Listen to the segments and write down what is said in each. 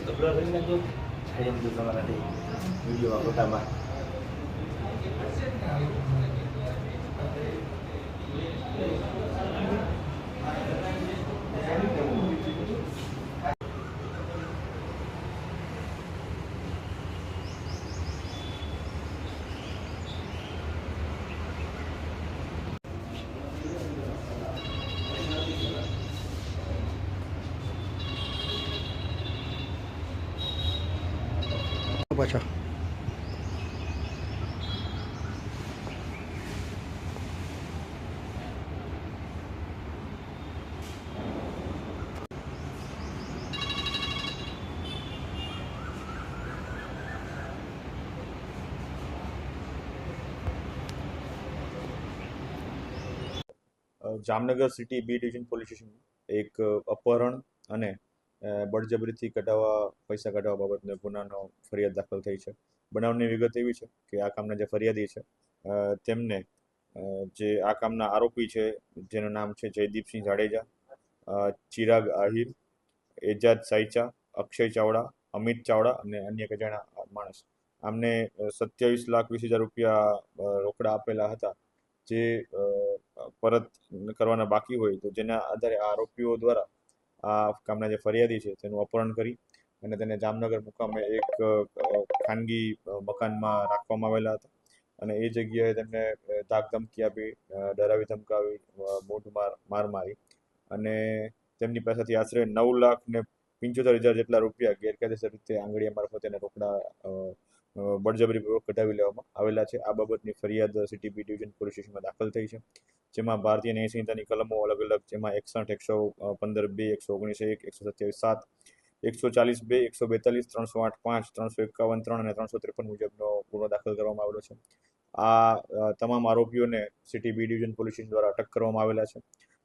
તો બ્લર કરી નાખજો એમ તો તમારા વિડીયોમાં ફોટામાં પાછા Jamnagar city B division police station એક અપહરણ અને બળજબરીથી પૈસા કઢાવવા બાબતનો ગુનાનો ફરિયાદ દાખલ થઈ છે. બનાવની વિગત એવી છે કે આ કામના જે ફરિયાદી છે તેમને જે આ કામના આરોપી છે જેનું નામ છે જયદીપસિંહ જાડેજા, ચિરાગ આહિર, એજાજ સાઈચા, અક્ષય ચાવડા, અમિત ચાવડા અને અન્ય એક અજાણ્યા માણસ આમને 27,20,000 રૂપિયા રોકડા આપેલા હતા જે પરત કરવાના બાકી હોય તો જેના આધારે આ આરોપીઓ દ્વારા આ કામના જે ફરિયાદી છે તેનું અપહરણ કરી અને તેને જામનગર મુકામે એક ખાનગી મકાનમાં રાખવામાં આવેલા હતા અને એ જગ્યાએ તેમને ધાક ધમકી આપી, ડરાવી ધમકાવી, મોઢ માર મારી અને તેમની પાસેથી આશરે 9,75,000 જેટલા રૂપિયા ગેરકાયદેસર રીતે આંગળીયા મારફતે તેને રોકડા બળજબરીપૂર્વક કઢાવી લેવામાં આવેલા છે. આ બાબતની ફરિયાદ સિટી બી ડિવિઝન પોલીસ સ્ટેશનમાં દાખલ થઈ છે, જેમાં ભારતીય ન્યાય સંહિતાની કલમો અલગ અલગ જેમાં 61, 115(2), 119(1), 127(7), 140(2), 142, 308(5), 351(3) અને 353 મુજબનો ગુનો દાખલ કરવામાં આવેલો છે. આ તમામ આરોપીઓને city B division police station દ્વારા અટક કરવામાં આવેલા છે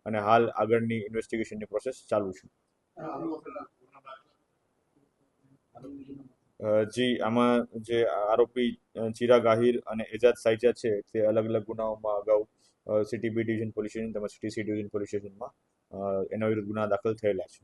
અને હાલ આગળની ઇન્વેસ્ટિગેશનની પ્રોસેસ ચાલુ છે. જી, આમાં જે આરોપી ચિરાગ આહિર અને એજાજ સાઈચા છે તે અલગ અલગ ગુનાઓમાં અગાઉ city B division police station તેમજ સિટી સી ડિવિઝન પોલીસ સ્ટેશનમાં એના વિરુદ્ધ ગુના દાખલ થયેલા છે.